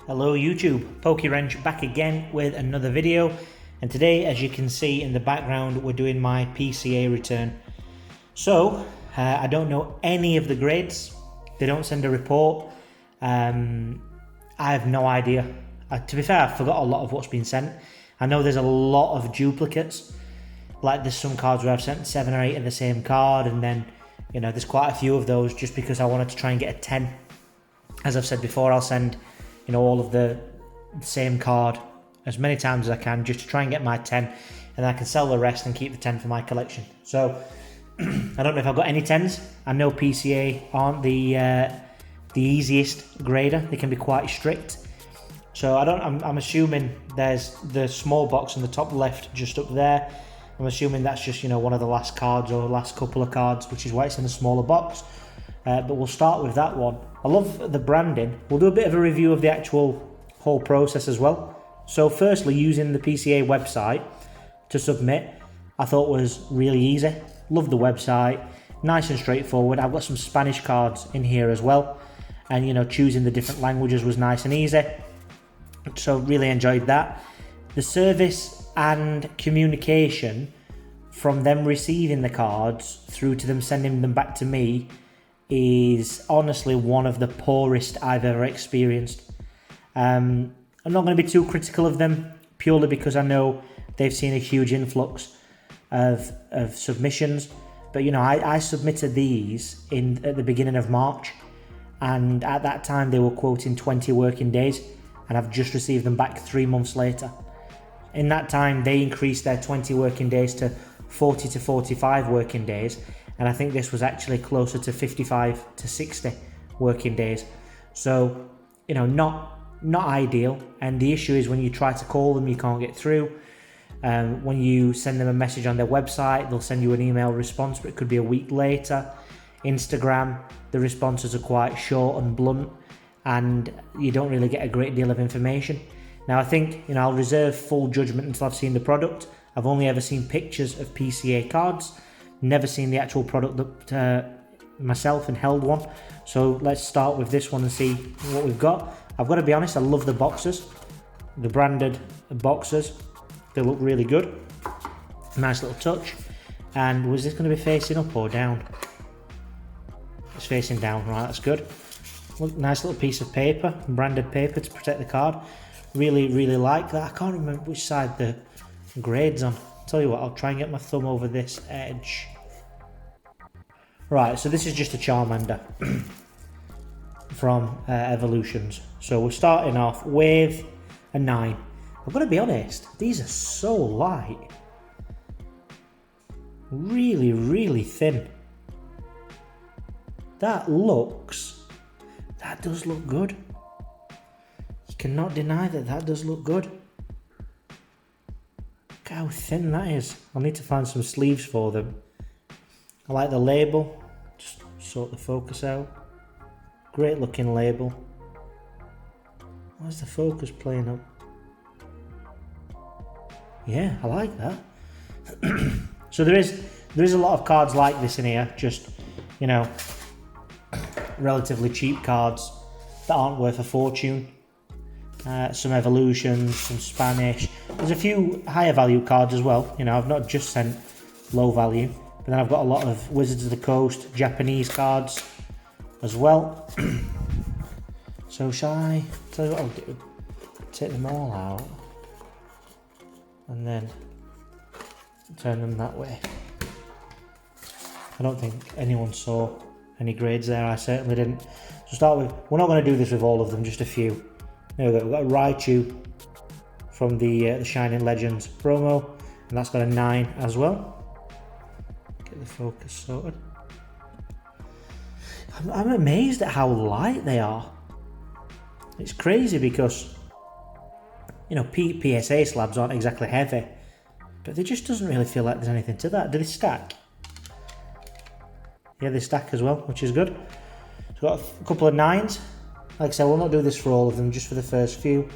Hello YouTube, PokeWrench back again with another video, and today, as you can see in the background, we're doing my PCA return. So I don't know any of the grades. They don't send a report. I have no idea. To be fair, I forgot a lot of what's been sent. I know there's a lot of duplicates. Like there's some cards where I've sent 7 or 8 of the same card, and then there's quite a few of those just because I wanted to try and get a 10. As I've said before, I'll send all of the same card as many times as I can just to try and get my 10, and then I can sell the rest and keep the 10 for my collection. So I don't know if I've got any 10s. I know PCA aren't the easiest grader. They can be quite strict. So I'm assuming there's the small box in the top left just up there. I'm assuming that's just one of the last cards or last couple of cards, which is why it's in a smaller box. But we'll start with that one. I love the branding. We'll do a bit of a review of the actual whole process as well. So firstly, using the PCA website to submit, I thought was really easy. Love the website, nice and straightforward. I've got some Spanish cards in here as well. And choosing the different languages was nice and easy. So really enjoyed that. The service and communication from them receiving the cards through to them sending them back to me is honestly one of the poorest I've ever experienced. I'm not going to be too critical of them purely because I know they've seen a huge influx of submissions. But I submitted these at the beginning of March, and at that time they were quoting 20 working days, and I've just received them back 3 months later. In that time they increased their 20 working days to 40 to 45 working days, and I think this was actually closer to 55 to 60 working days. So, not ideal. And the issue is when you try to call them, you can't get through. When you send them a message on their website, they'll send you an email response, but it could be a week later. Instagram, the responses are quite short and blunt, and you don't really get a great deal of information. Now, I think, I'll reserve full judgment until I've seen the product. I've only ever seen pictures of PCA cards. Never seen the actual product myself and held one. So let's start with this one and see what we've got. I've got to be honest, I love the boxes. The branded boxes. They look really good. Nice little touch. And was this going to be facing up or down? It's facing down, right, that's good. Look, nice little piece of paper, branded paper to protect the card. Really, really like that. I can't remember which side the grade's on. Tell you what, I'll try and get my thumb over this edge. Right, so this is just a Charmander from Evolutions. So we're starting off with a 9. I've got to be honest, these are so light. Really, really thin. That does look good. You cannot deny that does look good. Look how thin that is. I'll need to find some sleeves for them. I like the label. Just sort the focus out. Great looking label. Where's the focus playing up? Yeah, I like that. So there is a lot of cards like this in here. Just relatively cheap cards that aren't worth a fortune. Some Evolutions, some Spanish. There's a few higher value cards as well. I've not just sent low value, but then I've got a lot of Wizards of the Coast, Japanese cards as well. So shall I tell you what I'll do? Take them all out and then turn them that way. I don't think anyone saw any grades there. I certainly didn't. So start with, we're not going to do this with all of them, just a few. There we go. We've got a Raichu from the Shining Legends promo, and that's got a 9 as well. Get the focus sorted. I'm amazed at how light they are. It's crazy because PSA slabs aren't exactly heavy, but it just doesn't really feel like there's anything to that. Do they stack? Yeah, they stack as well, which is good. So got a couple of 9s. Like I said, we'll not do this for all of them, just for the first few.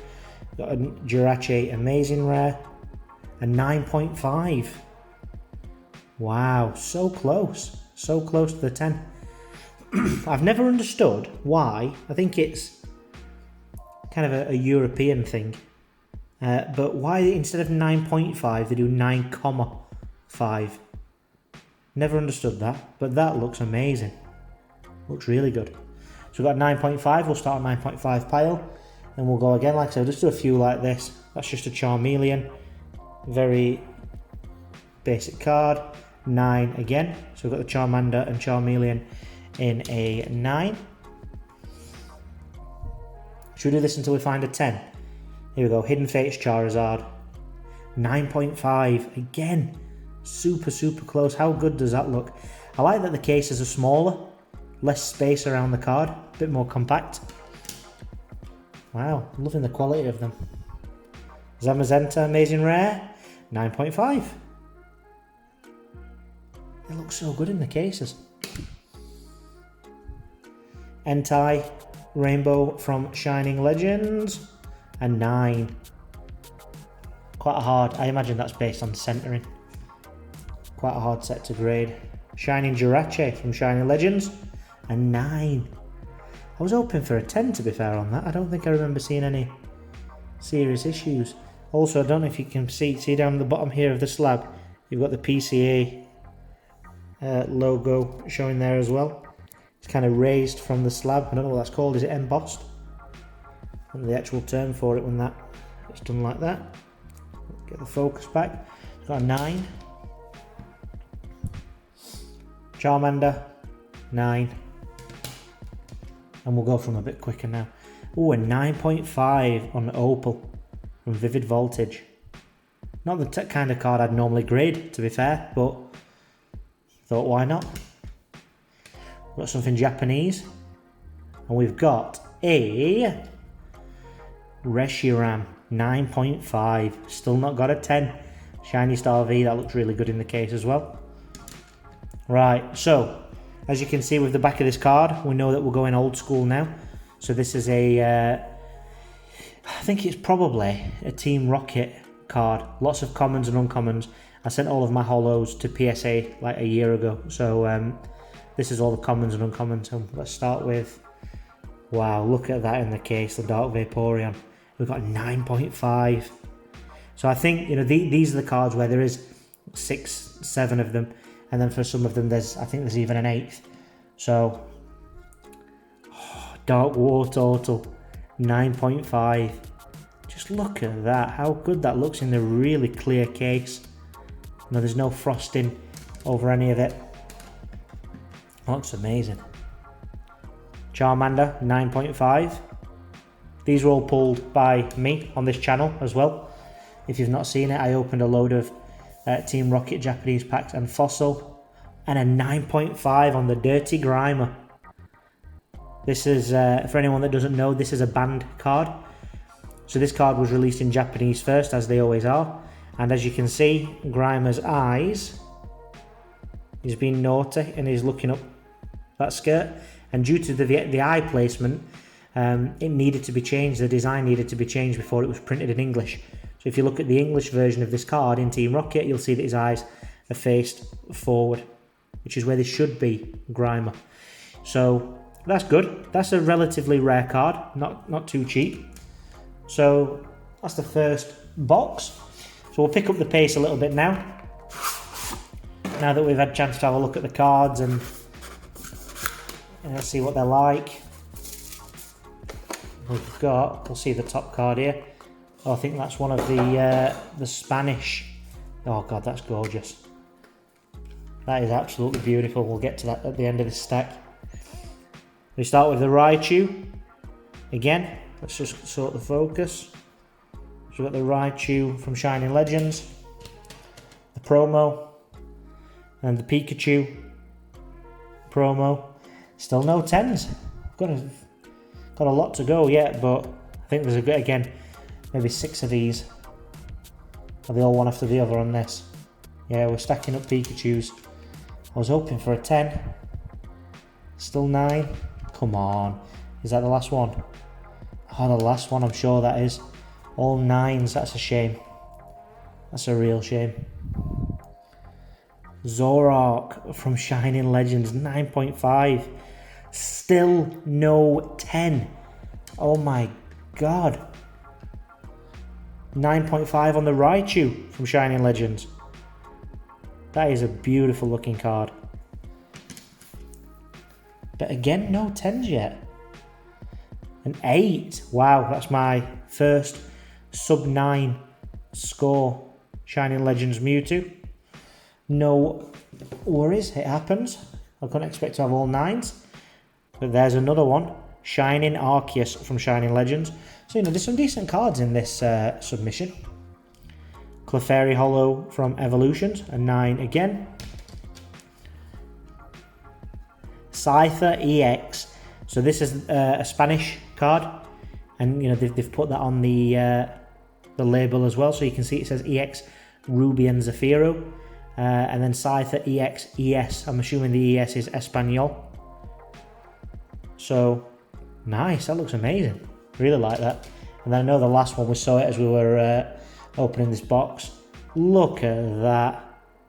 Got a Jirachi Amazing Rare, a 9.5. Wow, so close to the 10. I've never understood why. I think it's kind of a European thing. But why instead of 9.5 they do 9,5? Never understood that, but that looks amazing. Looks really good. So we've got 9.5, we'll start on 9.5 pile, and we'll go again. Like I said, just do a few like this. That's just a Charmeleon, very basic card. 9 again, so we've got the Charmander and Charmeleon in a 9. Should we do this until we find a 10? Here we go, Hidden Fates Charizard. 9.5, again, super close. How good does that look? I like that the cases are smaller, less space around the card, a bit more compact. Wow, loving the quality of them. Zamazenta, Amazing Rare, 9.5. They look so good in the cases. Entei, Rainbow from Shining Legends, a 9. Quite hard, I imagine that's based on centering. Quite a hard set to grade. Shining Jirachi from Shining Legends, a 9. I was hoping for a 10 to be fair on that. I don't think I remember seeing any serious issues. Also, I don't know if you can see down the bottom here of the slab, you've got the PCA logo showing there as well. It's kind of raised from the slab. I don't know what that's called. Is it embossed? And the actual term for it when that it's done like that. Get the focus back. It's got a 9. Charmander, 9. And we'll go from a bit quicker now. Oh, a 9.5 on Opal from Vivid Voltage. Not the kind of card I'd normally grade, to be fair, but thought why not? We've got something Japanese. And we've got a Reshiram, 9.5. Still not got a 10. Shiny Star V, that looks really good in the case as well. Right, so as you can see with the back of this card, we know that we're going old school now. So this is a, I think it's probably a Team Rocket card. Lots of commons and uncommons. I sent all of my holos to PSA like a year ago. So this is all the commons and uncommons. So let's start with, wow, look at that in the case, the Dark Vaporeon. We've got 9.5. So I think, you know, these are the cards where there is 6, 7 of them. And then for some of them, I think there's even an 8th. So, Dark War Total, 9.5. Just look at that, how good that looks in the really clear case. No, there's no frosting over any of it. Looks amazing. Charmander, 9.5. These were all pulled by me on this channel as well. If you've not seen it, I opened a load of Team Rocket Japanese packs and Fossil, and a 9.5 on the Dirty Grimer. This is, for anyone that doesn't know, this is a banned card. So this card was released in Japanese first, as they always are. And as you can see, Grimer's eyes, he's being naughty and he's looking up that skirt. And due to the eye placement, it needed to be changed. The design needed to be changed before it was printed in English. So if you look at the English version of this card in Team Rocket, you'll see that his eyes are faced forward, which is where they should be, Grimer. So that's good. That's a relatively rare card, not too cheap. So that's the first box. So we'll pick up the pace a little bit now. Now that we've had a chance to have a look at the cards and see what they're like. We'll see the top card here. Oh, I think that's one of the Spanish. Oh god, that's gorgeous. That is absolutely beautiful. We'll get to that at the end of this stack. We start with the Raichu. Again, let's just sort the focus. So we've got the Raichu from Shining Legends, the promo, and the Pikachu promo. Still no 10s. Got a lot to go yet, but I think there's again maybe 6 of these. Are they all one after the other on this? Yeah, we're stacking up Pikachus. I was hoping for a 10. Still 9. Come on. Is that the last one? Oh, the last one, I'm sure that is. All 9s, that's a shame. That's a real shame. Zoroark from Shining Legends, 9.5. Still no 10. Oh my God. 9.5 on the Raichu from Shining Legends. That is a beautiful looking card. But again, no 10s yet. An 8. Wow, that's my first sub 9 score Shining Legends Mewtwo. No worries, it happens. I couldn't expect to have all 9s. But there's another one. Shining Arceus from Shining Legends. So, you know, there's some decent cards in this submission. Clefairy Hollow from Evolutions, a 9 again. Scyther EX. So this is a Spanish card, and you know they've put that on the label as well, so you can see it says EX Ruby and Zafiro, and then Scyther EX ES. I'm assuming the ES is Espanol. So nice, that looks amazing. Really like that. And then I know the last one we saw it as we were opening this box. Look at that.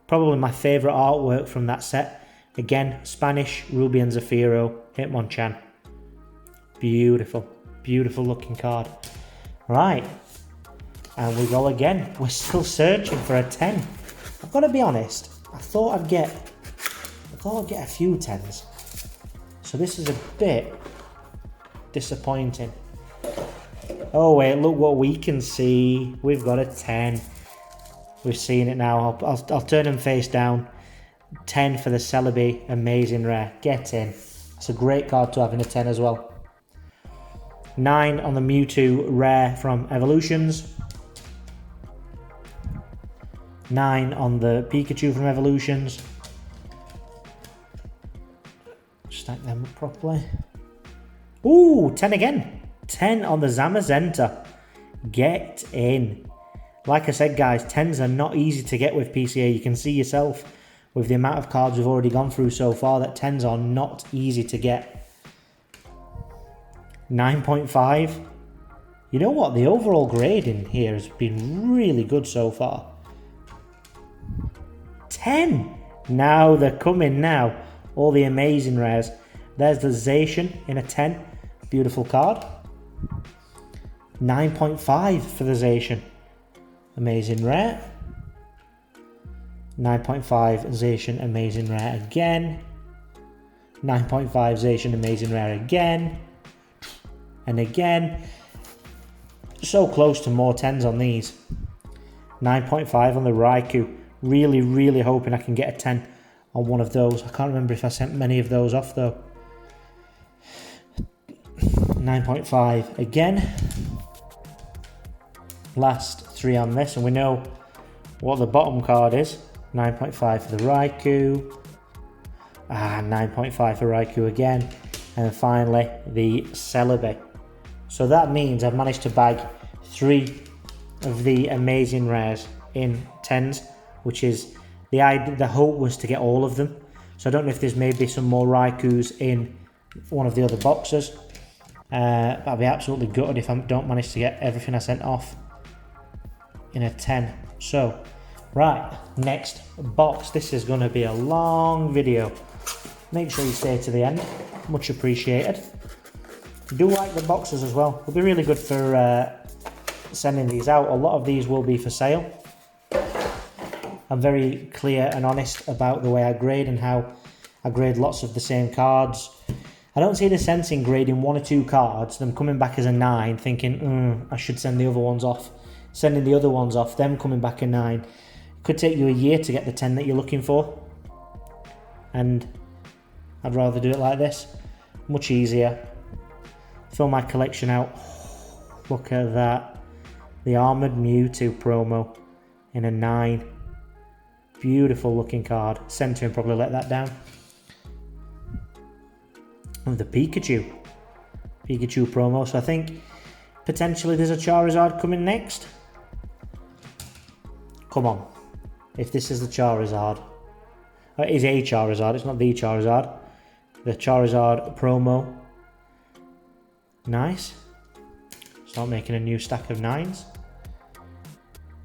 Probably my favourite artwork from that set. Again, Spanish Ruby and Zafiro, Hitmonchan. Beautiful, beautiful looking card. Right, and we go again. We're still searching for a 10. I've got to be honest, I thought I'd get a few 10s. So this is a bit disappointing. Oh wait, look what we can see. We've got a 10. We've seen it now. I'll turn them face down. 10 for the Celebi, amazing rare. Get in. It's a great card to have in a 10 as well. 9 on the Mewtwo rare from Evolutions. 9 on the Pikachu from Evolutions. Stack them up properly. Ooh, 10 again. 10 on the Zamazenta. Get in. Like I said, guys, 10s are not easy to get with PCA. You can see yourself with the amount of cards we've already gone through so far that 10s are not easy to get. 9.5. You know what? The overall grading here has been really good so far. 10. Now they're coming now. All the amazing rares. There's the Zacian in a 10. Beautiful card. 9.5 for the Zacian. Amazing rare. 9.5 Zacian amazing rare again. 9.5 Zacian amazing rare again. And again. So close to more 10s on these. 9.5 on the Raikou. Really, really hoping I can get a 10 on one of those. I can't remember if I sent many of those off though. 9.5 again. Last 3 on this, and we know what the bottom card is. 9.5 for the Raikou. 9.5 for Raikou again. And then finally, the Celebi. So that means I've managed to bag 3 of the amazing rares in 10s, which is the hope was to get all of them. So I don't know if there's maybe some more Raikous in one of the other boxes. But I'd be absolutely gutted if I don't manage to get everything I sent off in a 10. So, right, next box. This is going to be a long video. Make sure you stay to the end. Much appreciated. Do like the boxes as well. It'll be really good for sending these out. A lot of these will be for sale. I'm very clear and honest about the way I grade and how I grade lots of the same cards. I don't see the sense in grading 1 or 2 cards, them coming back as a 9, thinking, I should send the other ones off. Sending the other ones off, them coming back a 9. It could take you a year to get the 10 that you're looking for. And I'd rather do it like this. Much easier. Fill my collection out. Look at that. The Armoured Mewtwo promo in a 9. Beautiful looking card. Centre and probably let that down. And the Pikachu promo. So I think potentially there's a Charizard coming next. Come on. If this is the Charizard. It is a Charizard. It's not the Charizard. The Charizard promo. Nice. Start making a new stack of 9s.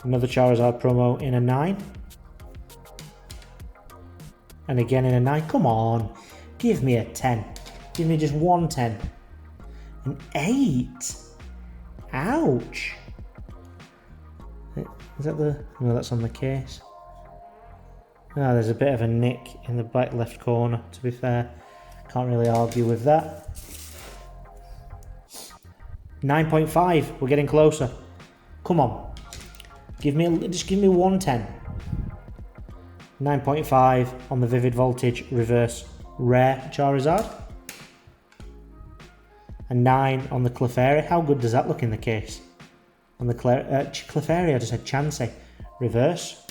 Another Charizard promo in a 9. And again in a 9. Come on. Give me a 10. Give me just one 10. An 8. Ouch! Is that the... No, that's on the case. Ah, there's a bit of a nick in the back left corner, to be fair. Can't really argue with that. 9.5, we're getting closer. Come on. Just give me 110. 9.5 on the Vivid Voltage Reverse Rare Charizard. And 9 on the Clefairy. How good does that look in the case? On the Clefairy, I just had Chansey. Reverse.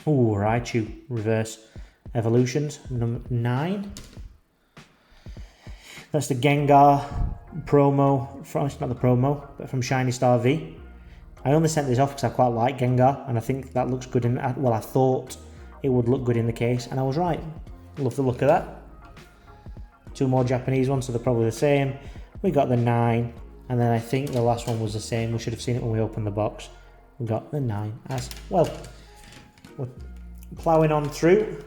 Ooh, Raichu. Reverse Evolutions. Number 9. That's the Gengar promo. It's not the promo, but from Shiny Star V. I only sent this off because I quite like Gengar, and I think that looks good in... Well, I thought it would look good in the case, and I was right. Love the look of that. 2 more Japanese ones, so they're probably the same. We got the 9, and then I think the last one was the same. We should have seen it when we opened the box. We got the 9 as well. We're ploughing on through.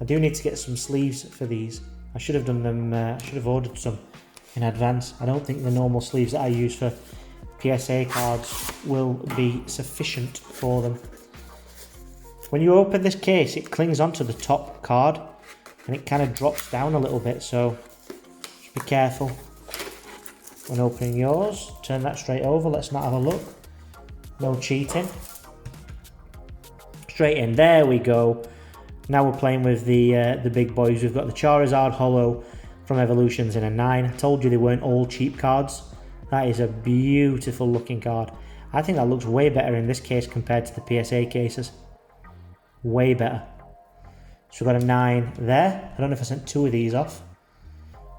I do need to get some sleeves for these. I should have done them, I should have ordered some in advance. I don't think the normal sleeves that I use for PSA cards will be sufficient for them. When you open this case, it clings onto the top card and it kind of drops down a little bit, so just be careful when opening yours. Turn that straight over, let's not have a look. No cheating. Straight in, there we go. Now we're playing with the big boys. We've got the Charizard Holo from Evolutions in a 9. I told you they weren't all cheap cards. That is a beautiful looking card. I think that looks way better in this case compared to the PSA cases. Way better. So we've got a 9 there. I don't know if I sent 2 of these off.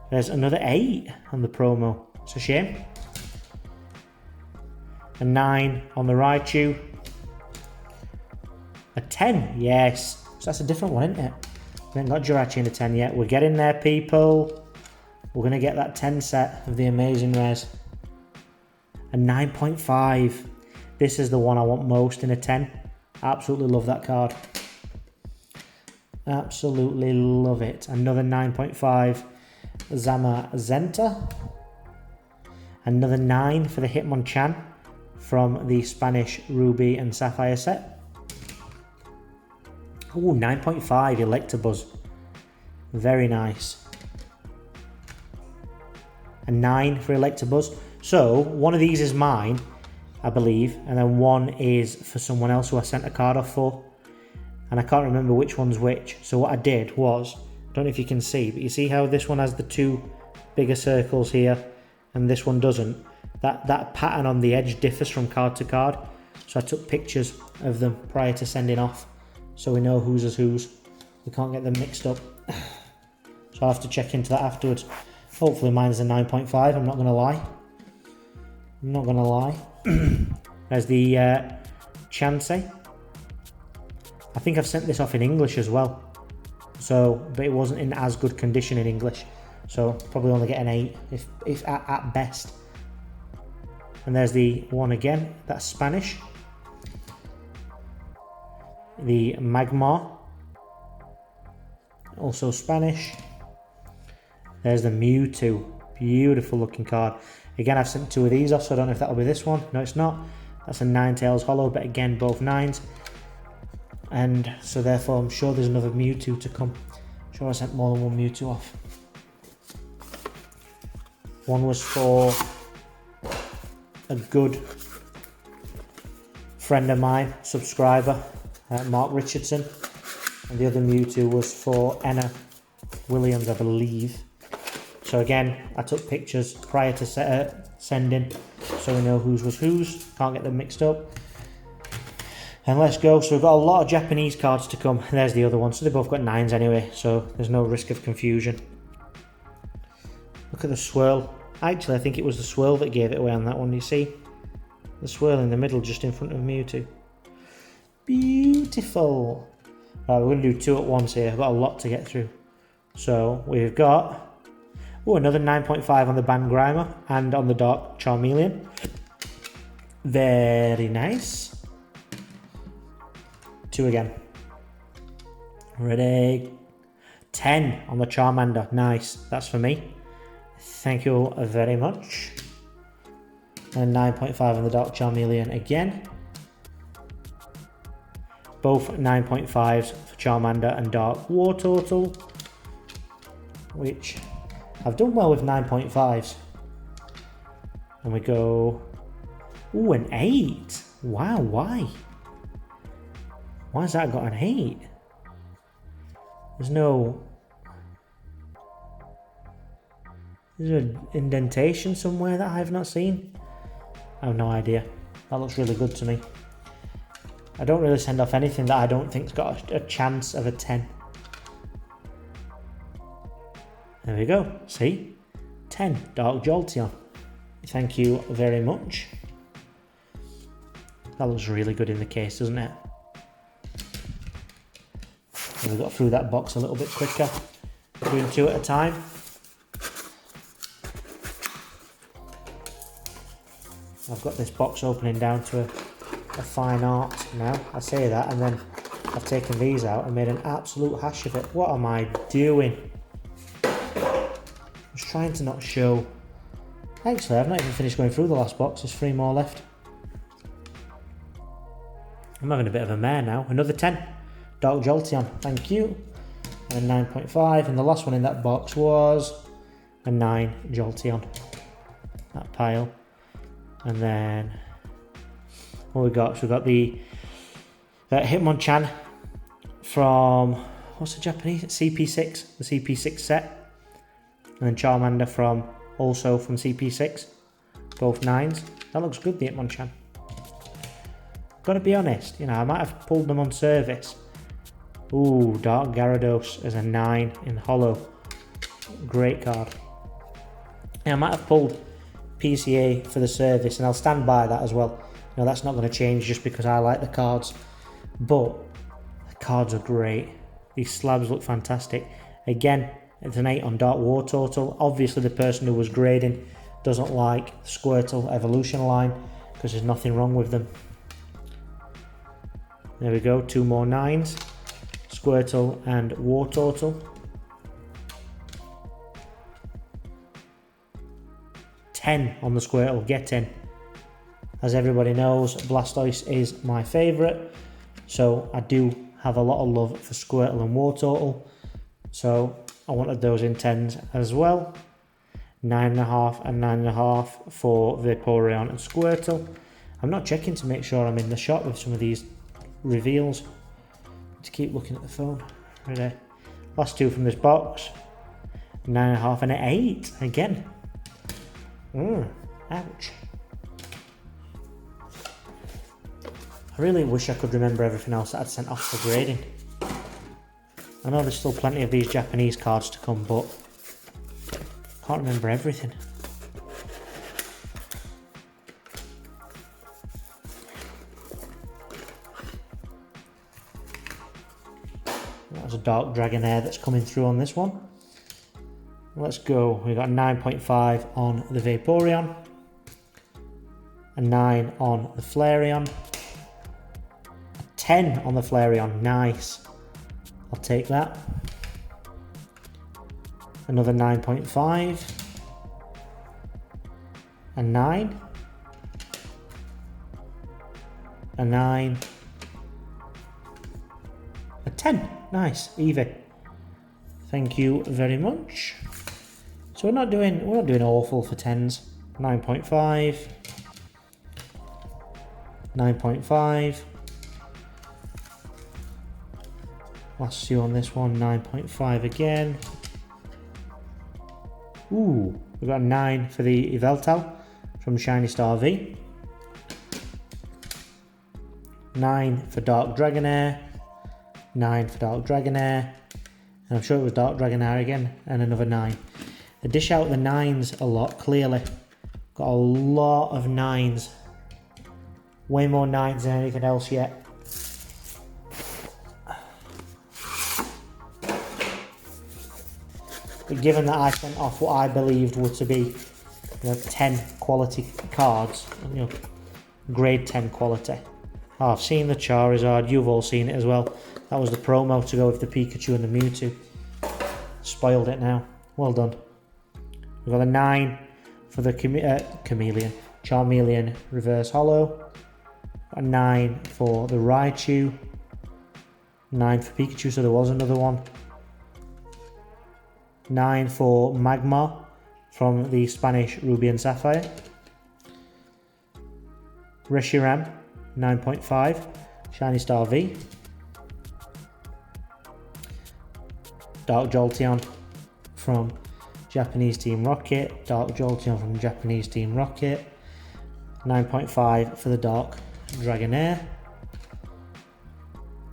There's another 8 on the promo. It's a shame. A 9 on the Raichu. A 10, yes. So that's a different one, isn't it? We haven't got Jirachi in a 10 yet. We're getting there, people. We're going to get that 10 set of the amazing rares. A 9.5. This is the one I want most in a 10. Absolutely love that card. Absolutely love it. Another 9.5 Zamazenta. Another 9 for the Hitmonchan from the Spanish Ruby and Sapphire set. Ooh, 9.5 Electabuzz. Very nice. A 9 for Electabuzz. So, one of these is mine, I believe, and then one is for someone else who I sent a card off for. And I can't remember which one's which. So what I did was, I don't know if you can see, but you see how this one has the 2 bigger circles here, and this one doesn't? That pattern on the edge differs from card to card. So I took pictures of them prior to sending off, so we know whose is whose. We can't get them mixed up. So I'll have to check into that afterwards. Hopefully mine's a 9.5, I'm not going to lie. I'm not going to lie. There's the Chansey. I think I've sent this off in English as well. So, but it wasn't in as good condition in English. So probably only get an 8 if at best. And there's the one again, that's Spanish. The Magmar, also Spanish. There's the Mewtwo, beautiful looking card. Again, I've sent 2 of these off, so I don't know if that'll be this one. No, it's not. That's a Ninetales Holo, but again, both 9s. And so therefore, I'm sure there's another Mewtwo to come. I'm sure I sent more than one Mewtwo off. One was for a good friend of mine, subscriber, Mark Richardson. And the other Mewtwo was for Anna Williams, I believe. So again, I took pictures prior to sending, so we know whose was whose. Can't get them mixed up. And let's go. So we've got a lot of Japanese cards to come. There's the other one. So they both got 9s anyway, so there's no risk of confusion. Look at the swirl. Actually, I think it was the swirl that gave it away on that one. You see? The swirl in the middle just in front of Mewtwo. Beautiful. Right, we're going to do 2 at once here. I've got a lot to get through. So we've got another 9.5 on the Bangrimer and on the Dark Charmeleon. Very nice. 2 again. Ready? 10 on the Charmander. Nice. That's for me. Thank you very much. And 9.5 on the Dark Charmeleon again. Both 9.5s for Charmander and Dark Wartortle, which I've done well with 9.5s. And we go, ooh, an 8. Wow, why? Why's that got an 8? There's an indentation somewhere that I have not seen. I have no idea. That looks really good to me. I don't really send off anything that I don't think's got a chance of a 10. There we go. See? 10. Dark Jolteon. Thank you very much. That looks really good in the case, doesn't it? And we got through that box a little bit quicker. Doing 2 at a time. I've got this box opening down to a fine art now. I say that, and then I've taken these out and made an absolute hash of it. What am I doing? I'm just trying to not show. Actually, I've not even finished going through the last box. There's 3 more left. I'm having a bit of a mare now. Another 10. Dark Jolteon, thank you. And a 9.5. And the last one in that box was a 9 Jolteon. That pile. And then what we got? So we got the Hitmonchan from, what's the Japanese? CP6, the CP6 set. And then Charmander from CP6. Both 9s. That looks good, the Hitmonchan. Gotta be honest, you know, I might have pulled them on service. Ooh, Dark Gyarados as a 9 in holo. Great card. Yeah, I might have pulled PCA for the service, and I'll stand by that as well. You know, that's not going to change just because I like the cards. But the cards are great. These slabs look fantastic. Again, it's an 8 on Dark Wartortle. Obviously, the person who was grading doesn't like the Squirtle evolution line because there's nothing wrong with them. There we go, 2 more 9s. Squirtle and Wartortle. 10 on the Squirtle, get in. As everybody knows, Blastoise is my favourite, so I do have a lot of love for Squirtle and Wartortle, so I wanted those in 10s as well. 9.5 and 9.5 for Vaporeon and Squirtle. I'm not checking to make sure I'm in the shot with some of these reveals. To keep looking at the phone. Right, last 2 from this box. 9.5 and an 8 again. Ouch. I really wish I could remember everything else that I'd sent off for grading. I know there's still plenty of these Japanese cards to come, but I can't remember everything. That's a Dark Dragonair that's coming through on this one. Let's go. We've got a 9.5 on the Vaporeon, a 9 on the Flareon, a 10 on the Flareon. Nice. I'll take that. Another 9.5, a 9, a 9, a 10. Nice, Eevee. Thank you very much. So we're not doing awful for 10s. 9.5, 9.5. Last 2 on this one, 9.5 again. Ooh, we've got a 9 for the Yveltal from Shiny Star V. 9 for Dark Dragonair. 9 for Dark Dragonair. And I'm sure it was Dark Dragonair again. And another 9. They dish out the 9s a lot, clearly. Got a lot of 9s. Way more 9s than anything else yet. But given that I sent off what I believed were to be, 10 quality cards, grade 10 quality. Oh, I've seen the Charizard, you've all seen it as well. That was the promo to go with the Pikachu and the Mewtwo. Spoiled it now. Well done. We've got a 9 for the Charmeleon reverse holo. A 9 for the Raichu. 9 for Pikachu, so there was another one. 9 for Magmar from the Spanish Ruby and Sapphire. Reshiram, 9.5, Shiny Star V. Dark Jolteon from Japanese Team Rocket. Dark Jolteon from Japanese Team Rocket. 9.5 for the Dark Dragonair.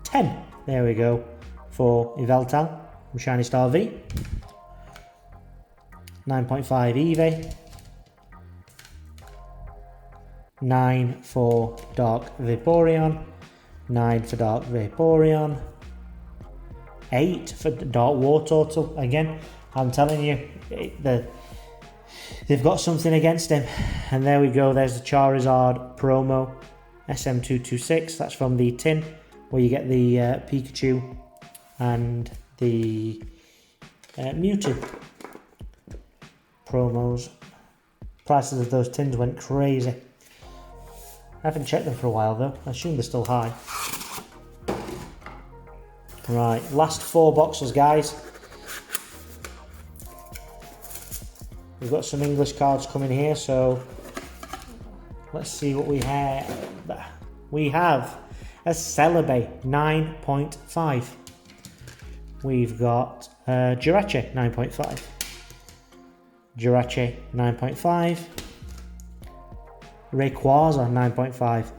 10, there we go, for Yveltal from Shiny Star V. 9.5 Eevee. 9 for Dark Vaporeon. 9 for Dark Vaporeon. 8 for Dark Wartortle. Again, I'm telling you, they've got something against him. And there we go, there's the Charizard promo SM226. That's from the tin where you get the Pikachu and the Mewtwo promos. Prices of those tins went crazy. I haven't checked them for a while though. I assume they're still high. Right, last 4 boxes, guys. We've got some English cards coming here, so let's see what we have. We have a Celebi 9.5. We've got Jirachi 9.5. Jirachi 9.5. Rayquaza 9.5.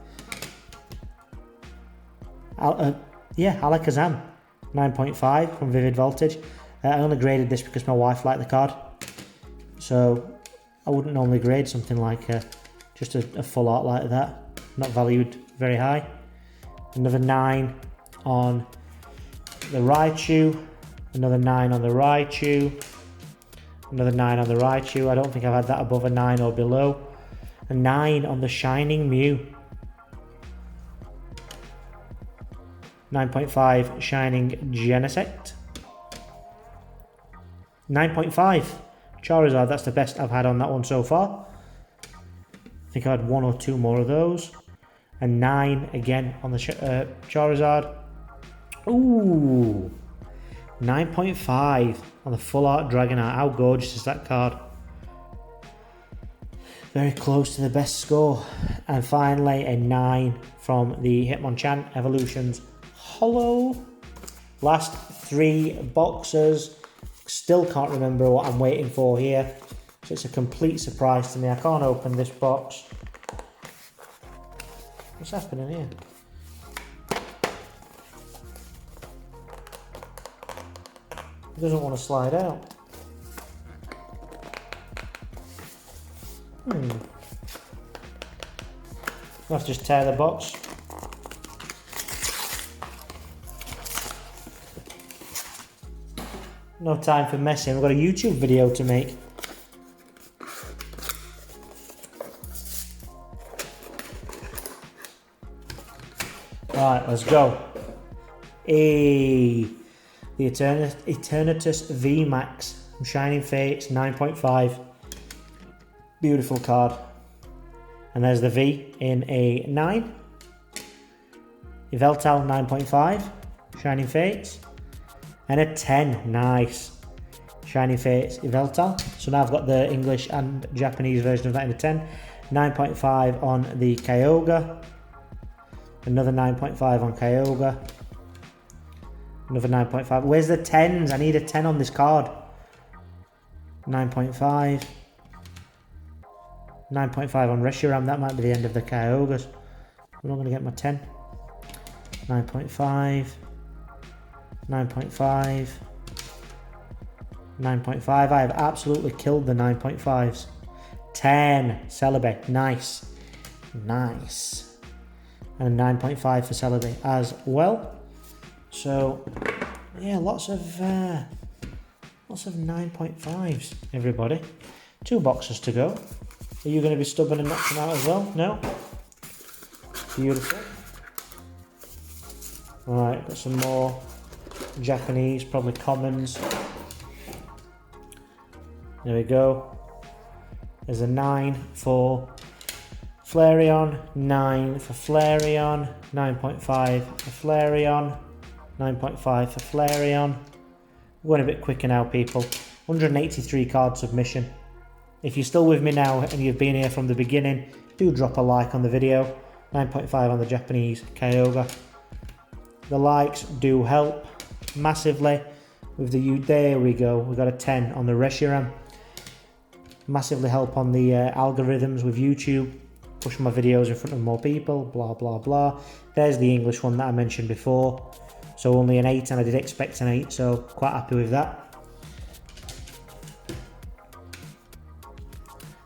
Alakazam 9.5 from Vivid Voltage. I only graded this because my wife liked the card, so I wouldn't normally grade something like just a full art like that. Not valued very high. Another 9 on the Raichu. Another 9 on the Raichu. Another 9 on the Raichu. I don't think I've had that above a 9 or below. A 9 on the Shining Mew. 9.5 Shining Genesect. 9.5 Charizard, that's the best I've had on that one so far. I think I had 1 or 2 more of those. A 9 again on the Charizard. Ooh, 9.5 on the Full Art Dragonite. How gorgeous is that card? Very close to the best score. And finally a 9 from the Hitmonchan Evolutions Holo. Last 3 boxes. Still can't remember what I'm waiting for here. So it's a complete surprise to me. I can't open this box. What's happening here? It doesn't want to slide out. I'll have to just tear the box. No time for messing. We've got a YouTube video to make. Alright, let's go. The Eternatus VMAX from Shining Fates 9.5. Beautiful card. And there's the V in a 9. Yveltal 9.5. Shining Fates. And a 10. Nice. Shining Fates Yveltal. So now I've got the English and Japanese version of that in a 10. 9.5 on the Kyogre. Another 9.5 on Kyogre. Another 9.5. Where's the 10s? I need a 10 on this card. 9.5. 9.5 on Reshiram. That might be the end of the Kyogres. I'm not going to get my 10. 9.5. 9.5. 9.5. I have absolutely killed the 9.5s. 10. Celebi. Nice. Nice. And a 9.5 for Celebi as well. So, yeah, lots of 9.5s, everybody. 2 boxes to go. Are you going to be stubborn and knock them out as well? No? Beautiful. Alright, got some more Japanese, probably commons. There we go. There's a 9 for Flareon, 9 for Flareon, 9.5 for Flareon, 9.5 for Flareon. We're going a bit quicker now, people. 183 card submission. If you're still with me now and you've been here from the beginning, do drop a like on the video. 9.5 on the Japanese Kyogre. The likes do help massively. With the there we go. We got a 10 on the Reshiram. Massively help on the algorithms with YouTube. Push my videos in front of more people. Blah blah blah. There's the English one that I mentioned before. So only an 8, and I did expect an 8, so quite happy with that.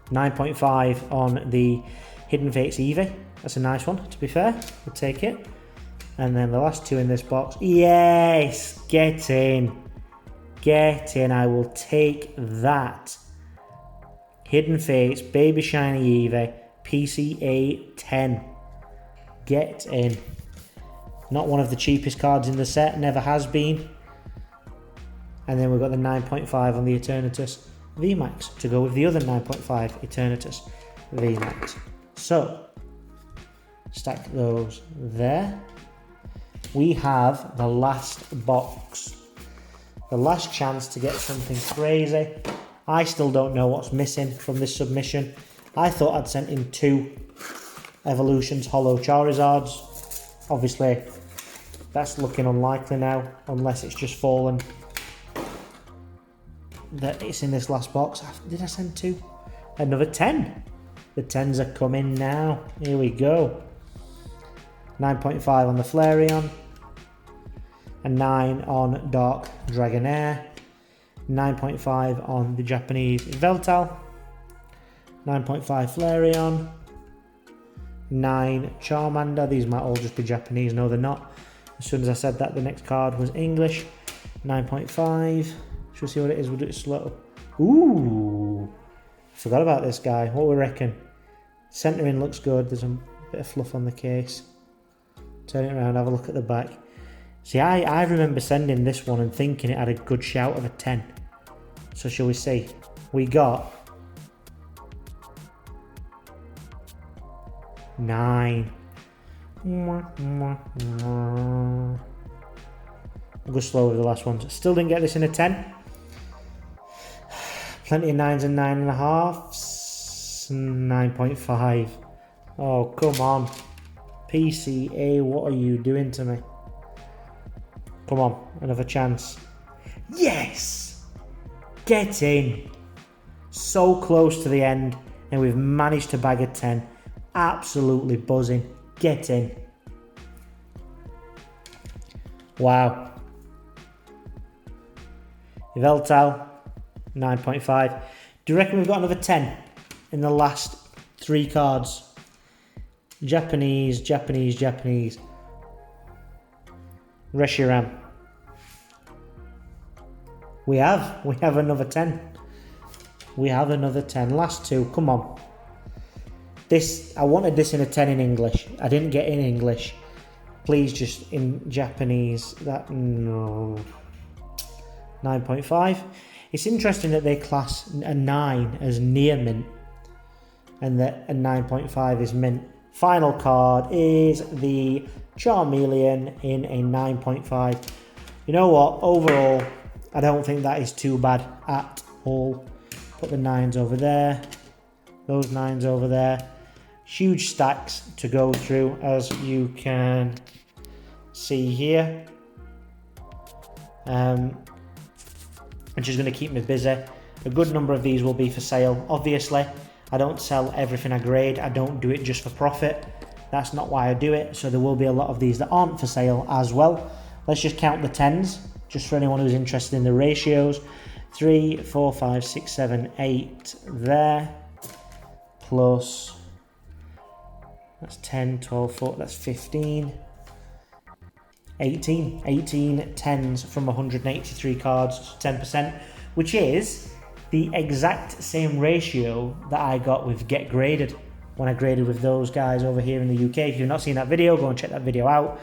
9.5 on the Hidden Fates Eevee. That's a nice one, to be fair. We'll take it. And then the last 2 in this box. Yes! Get in. Get in. I will take that. Hidden Fates, Baby Shiny Eevee, PCA 10. Get in. Not one of the cheapest cards in the set. Never has been. And then we've got the 9.5 on the Eternatus VMAX to go with the other 9.5 Eternatus VMAX. So, stack those there. We have the last box. The last chance to get something crazy. I still don't know what's missing from this submission. I thought I'd sent in 2 Evolutions Holo Charizards. Obviously, that's looking unlikely now, unless it's just fallen that it's in this last box. Did I send 2? Another 10. The 10s are coming now. Here we go. 9.5 on the Flareon. A 9 on Dark Dragonair. 9.5 on the Japanese Veltal. 9.5 Flareon. 9 Charmander. These might all just be Japanese. No, they're not. As soon as I said that, the next card was English. 9.5. Should we see what it is? We'll do it slow. Ooh. Forgot about this guy. What we reckon? Centering looks good. There's a bit of fluff on the case. Turn it around, have a look at the back. See, I remember sending this one and thinking it had a good shout of a 10. So shall we see? We got 9. We'll go slow with the last one. Still didn't get this in a 10. Plenty of 9s and 9.5s. 9.5. Oh, come on. PCA, what are you doing to me? Come on, another chance. Yes! Get in. So close to the end, and we've managed to bag a 10. Absolutely buzzing. Get in. Wow. Veltal, 9.5. Do you reckon we've got another 10 in the last 3 cards? Japanese. Reshiram. We have another 10. We have another 10. Last 2, come on. This, I wanted this in a 10 in English. I didn't get in English. Please just in Japanese. That, no. 9.5. It's interesting that they class a 9 as near mint and that a 9.5 is mint. Final card is the Charmeleon in a 9.5. You know what? Overall, I don't think that is too bad at all. Put the 9s over there. Those 9s over there. Huge stacks to go through, as you can see here. Which is going to keep me busy. A good number of these will be for sale. Obviously, I don't sell everything I grade. I don't do it just for profit. That's not why I do it. So there will be a lot of these that aren't for sale as well. Let's just count the 10s, just for anyone who's interested in the ratios. 3, 4, 5, 6, 7, 8 there. Plus, that's 10, 12, 14, that's 15. 18 10s from 183 cards, so 10%, which is the exact same ratio that I got with Get Graded when I graded with those guys over here in the UK. If you've not seen that video, go and check that video out.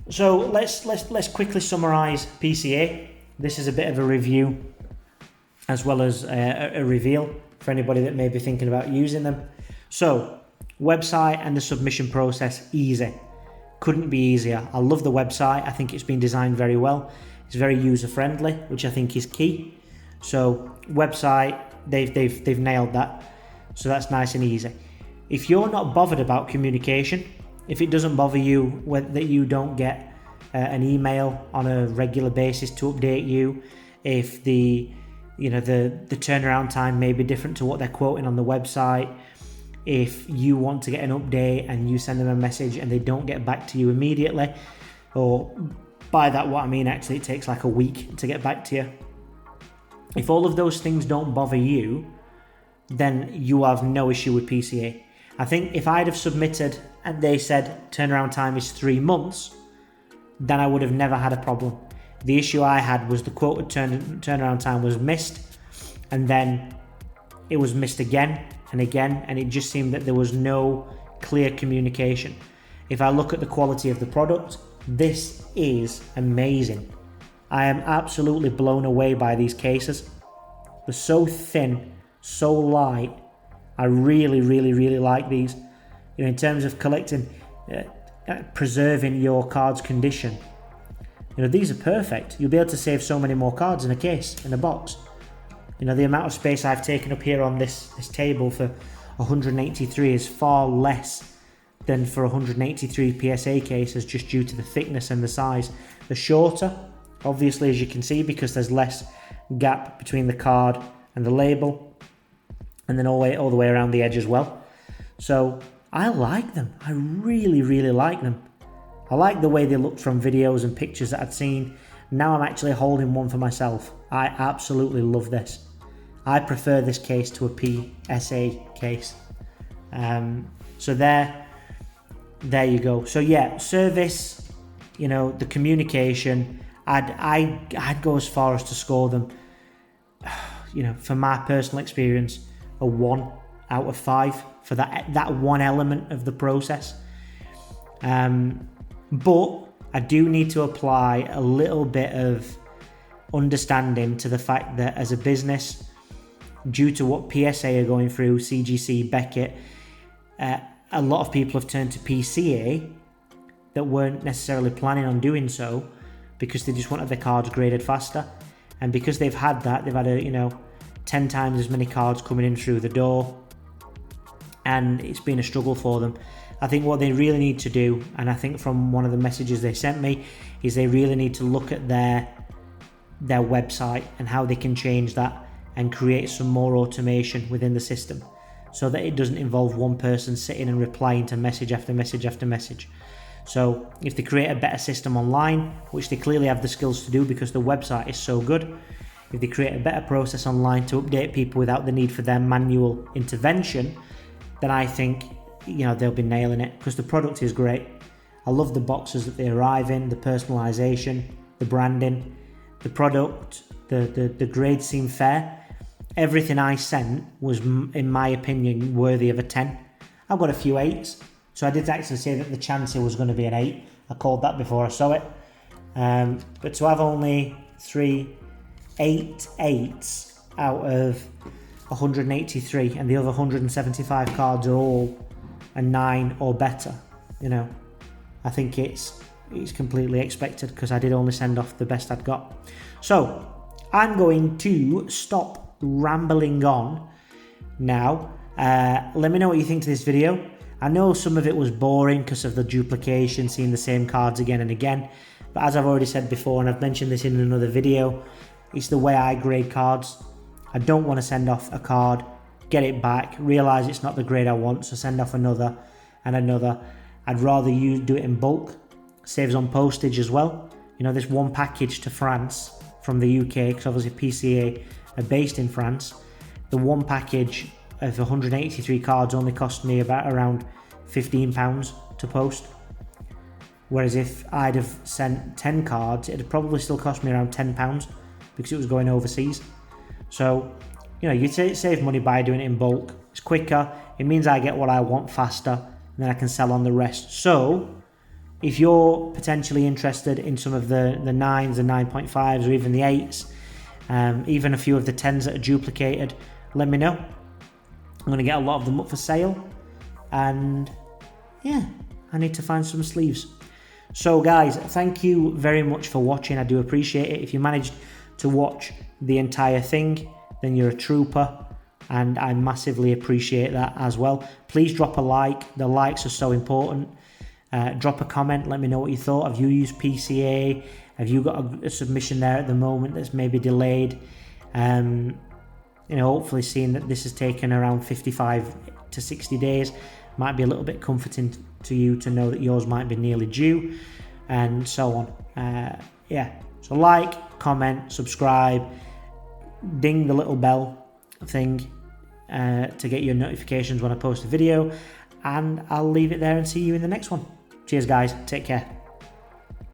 So let's quickly summarize PCA. This is a bit of a review as well as a reveal for anybody that may be thinking about using them. So, website and the submission process, easy. Couldn't be easier. I love the website. I think it's been designed very well. It's very user friendly, which I think is key. So website, they've nailed that. So that's nice and easy. If you're not bothered about communication, if it doesn't bother you that you don't get an email on a regular basis to update you, if the turnaround time may be different to what they're quoting on the website, if you want to get an update and you send them a message and they don't get back to you immediately, or by that what I mean actually it takes like a week to get back to you. If all of those things don't bother you, then you have no issue with PCA. I think if I'd have submitted and they said turnaround time is 3 months, then I would have never had a problem. The issue I had was the quoted turnaround time was missed, and then it was missed again and again, and it just seemed that there was no clear communication. If I look at the quality of the product, this is amazing. I am absolutely blown away by these cases. They're so thin, so light. I really, really, really like these. In terms of collecting, preserving your card's condition, these are perfect. You'll be able to save so many more cards in a case, in a box. The amount of space I've taken up here on this table for 183 is far less than for 183 PSA cases, just due to the thickness and the size. They're shorter, obviously, as you can see, because there's less gap between the card and the label, and then all the way around the edge as well. So I like them. I really, really like them. I like the way they looked from videos and pictures that I'd seen. Now I'm actually holding one for myself. I absolutely love this. I prefer this case to a PSA case. So there you go. So yeah, service, the communication, I'd go as far as to score them, from my personal experience, a 1 out of 5 for that one element of the process. But I do need to apply a little bit of understanding to the fact that as a business, due to what PSA are going through, CGC, Beckett, a lot of people have turned to PCA that weren't necessarily planning on doing so, because they just wanted their cards graded faster. And because they've had that, they've had 10 times as many cards coming in through the door, and it's been a struggle for them. I think what they really need to do, and I think from one of the messages they sent me, is they really need to look at their website and how they can change that and create some more automation within the system, so that it doesn't involve one person sitting and replying to message after message after message. So if they create a better system online, which they clearly have the skills to do because the website is so good, if they create a better process online to update people without the need for their manual intervention, then I think they'll be nailing it, because the product is great. I love the boxes that they arrive in, the personalization, the branding, the product, the grades seem fair. Everything I sent was, in my opinion, worthy of a 10. I've got a few 8s, so I did actually say that the Chancey was going to be an 8. I called that before I saw it. But to have only 8 8s out of 183, and the other 175 cards are all a 9 or better, I think it's completely expected, because I did only send off the best I'd got. So I'm going to stop rambling on now. Let me know what you think to this video. I know some of it was boring because of the duplication, seeing the same cards again and again, but as I've already said before, and I've mentioned this in another video, it's the way I grade cards. I don't want to send off a card, get it back, realise it's not the grade I want, so send off another and another. I'd rather do it in bulk. Saves on postage as well. This one package to France from the UK, because obviously PCA are based in France. The one package of 183 cards only cost me around £15 to post. Whereas if I'd have sent 10 cards, it'd probably still cost me around £10 because it was going overseas. So, you save money by doing it in bulk. It's quicker. It means I get what I want faster, and then I can sell on the rest. So, if you're potentially interested in some of the 9s, the 9.5s, or even the 8s, Even a few of the 10s that are duplicated, let me know. I'm going to get a lot of them up for sale. And yeah, I need to find some sleeves. So guys, thank you very much for watching. I do appreciate it. If you managed to watch the entire thing, then you're a trooper, and I massively appreciate that as well. Please drop a like. The likes are so important. Drop a comment, let me know what you thought. Have you used PCA? Have you got a submission there at the moment that's maybe delayed? Hopefully seeing that this has taken around 55 to 60 days might be a little bit comforting to you to know that yours might be nearly due, and so on. So like, comment, subscribe, ding the little bell thing to get your notifications when I post a video, and I'll leave it there and see you in the next one. Cheers guys, take care.